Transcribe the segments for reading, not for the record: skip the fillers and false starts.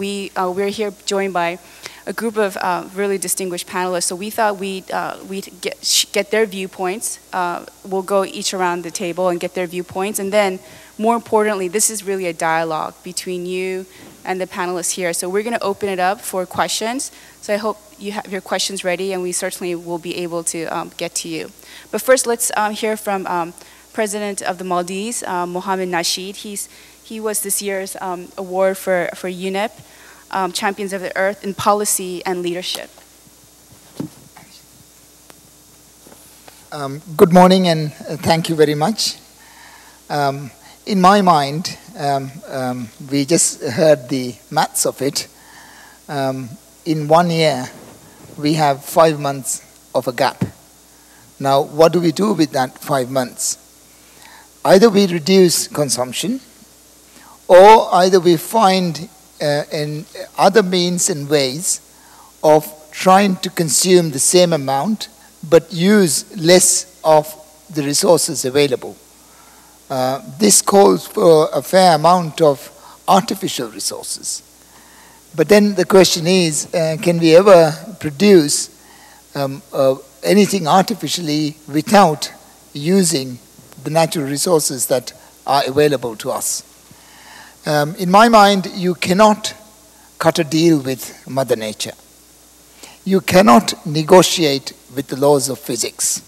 we're here joined by a group of really distinguished panelists. So we thought we'd get their viewpoints. We'll go each around the table and get their viewpoints. And then, more importantly, this is really a dialogue between you and the panelists here. So we're going to open it up for questions. So I hope you have your questions ready, and we certainly will be able to get to you. But first, let's hear from President of the Maldives, Mohammed Nasheed. He was this year's award for UNEP, Champions of the Earth in Policy and Leadership. Good morning, and thank you very much. In my mind, we just heard the maths of it. In 1 year, we have 5 months of a gap. Now, what do we do with that 5 months? Either we reduce consumption, or either we find in other means and ways of trying to consume the same amount, but use less of the resources available. This calls for a fair amount of artificial resources. But then the question is, can we ever produce anything artificially without using the natural resources that are available to us? In my mind, you cannot cut a deal with Mother Nature. You cannot negotiate with the laws of physics.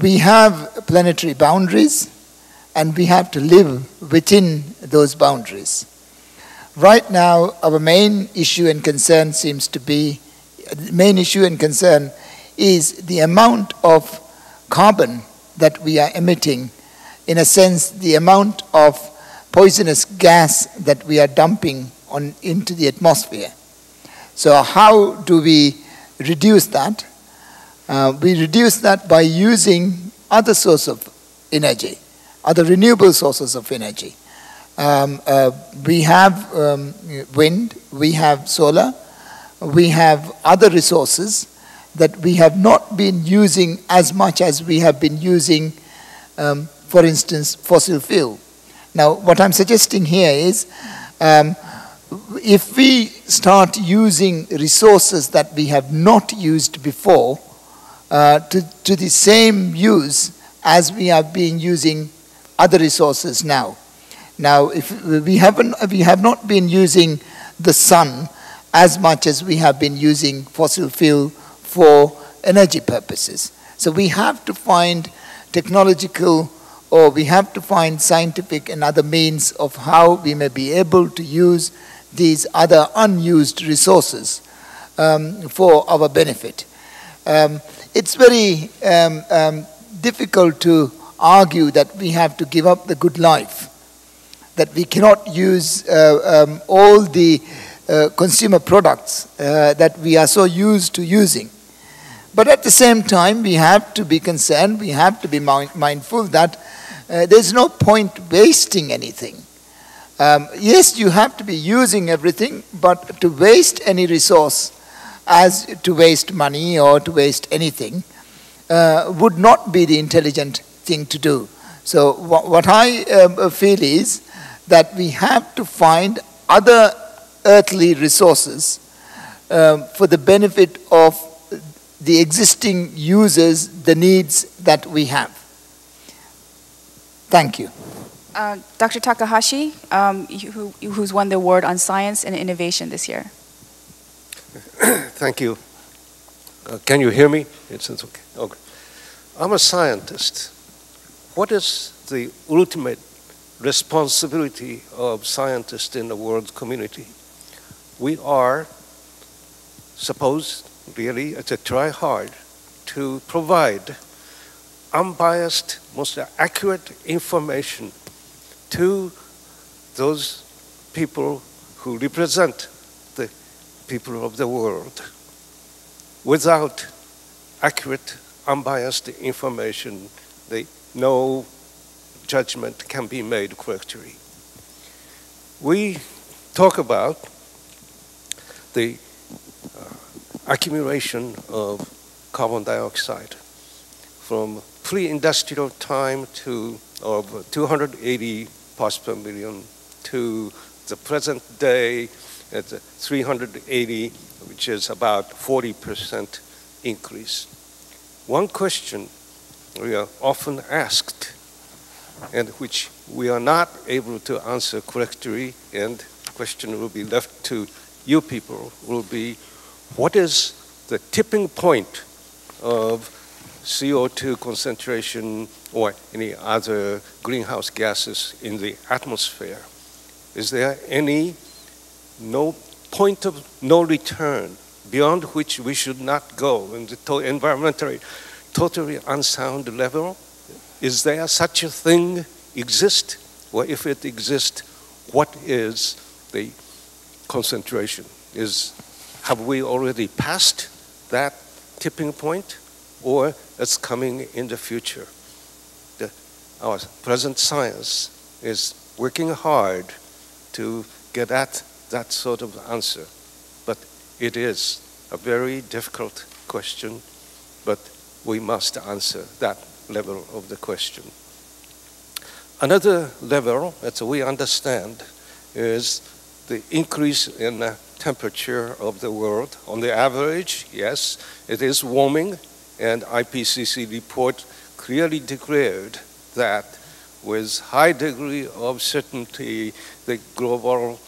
We have planetary boundaries, and we have to live within those boundaries. Right now, our main issue and concern seems to be, the main issue and concern is the amount of carbon that we are emitting, in a sense, the amount of poisonous gas that we are dumping into the atmosphere. So how do we reduce that? We reduce that by using other sources of energy, other renewable sources of energy. We have wind, we have solar, we have other resources that we have not been using as much as we have been using, for instance, fossil fuel. Now, what I'm suggesting here is, if we start using resources that we have not used before to the same use as we have been using other resources now. Now, if we have not been using the sun as much as we have been using fossil fuel for energy purposes. So we have to find technological, or we have to find scientific and other means of how we may be able to use these other unused resources for our benefit. It's very difficult to argue that we have to give up the good life, that we cannot use all the consumer products that we are so used to using. But at the same time, we have to be concerned, we have to be mindful that there's no point wasting anything. Yes, you have to be using everything, but to waste any resource, as to waste money or to waste anything, would not be the intelligent thing to do. So what I feel is that we have to find other earthly resources for the benefit of the existing users, the needs that we have. Thank you. Dr. Takahashi, who's won the award on science and innovation this year. Thank you. Can you hear me? It's okay. Okay. I'm a scientist. What is the ultimate responsibility of scientists in the world community? We are supposed really to try hard to provide unbiased, most accurate information to those people who represent the people of the world. Without accurate, unbiased information, no judgment can be made correctly. We talk about the accumulation of carbon dioxide from pre-industrial time of 280 parts per million to the present day It's 380, which is about 40% increase. One question we are often asked, and which we are not able to answer correctly, and the question will be left to you people, will be, what is the tipping point of CO2 concentration or any other greenhouse gases in the atmosphere? Is there any point of no return beyond which we should not go in the environmentally totally unsound level? Is there such a thing exist? Or if it exists, what is the concentration? Have we already passed that tipping point, or it's coming in the future? Our present science is working hard to get at that sort of answer, but it is a very difficult question, but we must answer that level of the question. Another level that we understand is the increase in the temperature of the world. On the average, yes, it is warming, and IPCC report clearly declared that with high degree of certainty, the global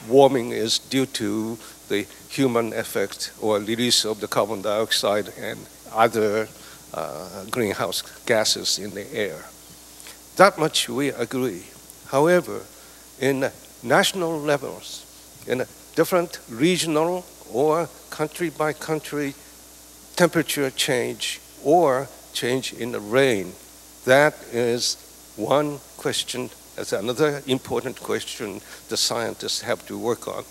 warming is due to the human effect or release of the carbon dioxide and other greenhouse gases in the air. That much we agree. However, in national levels, in different regional or country by country temperature change or change in the rain, that is one question. That's another important question the scientists have to work on.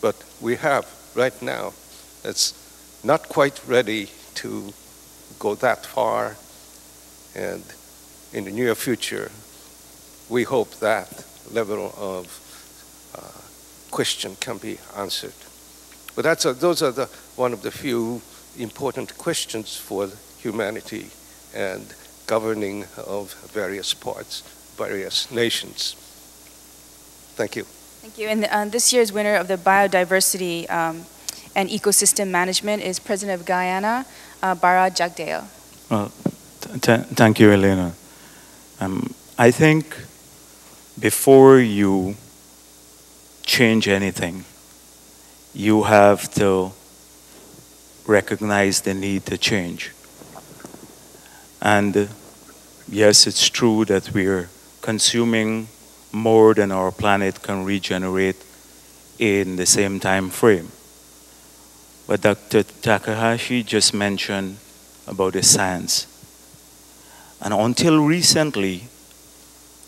But we have right now, it's not quite ready to go that far, and in the near future, we hope that level of question can be answered. But those are one of the few important questions for humanity and governing of various parts, various nations. Thank you. Thank you. And this year's winner of the Biodiversity and Ecosystem Management is President of Guyana, Bara Jagdeo. Thank you, Elena. I think before you change anything, you have to recognize the need to change. And yes, it's true that we're consuming more than our planet can regenerate in the same time frame. But Dr. Takahashi just mentioned about the science. And until recently,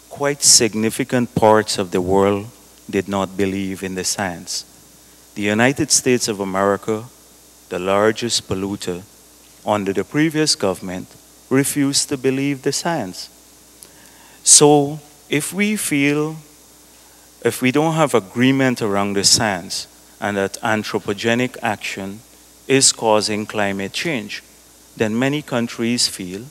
quite significant parts of the world did not believe in the science. The United States of America, the largest polluter under the previous government, refused to believe the science. So if we don't have agreement around the science and that anthropogenic action is causing climate change, then many countries feel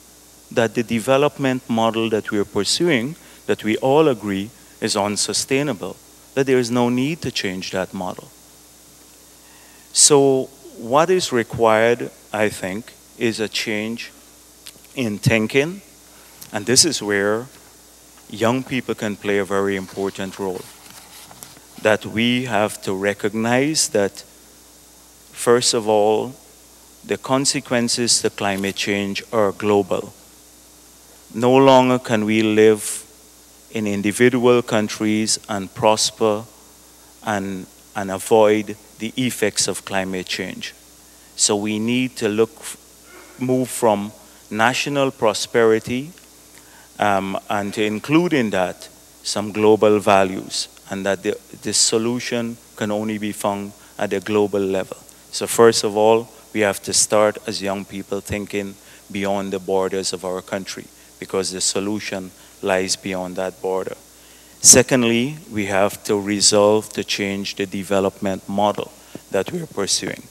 that the development model that we're pursuing, that we all agree is unsustainable, that there is no need to change that model. So what is required, I think, is a change in thinking, and this is where young people can play a very important role. That we have to recognize that, first of all, the consequences to climate change are global. No longer can we live in individual countries and prosper and avoid the effects of climate change. So we need to move from national prosperity and to include in that some global values, and that the solution can only be found at the global level. So first of all, we have to start as young people thinking beyond the borders of our country, because the solution lies beyond that border. Secondly, we have to resolve to change the development model that we're pursuing.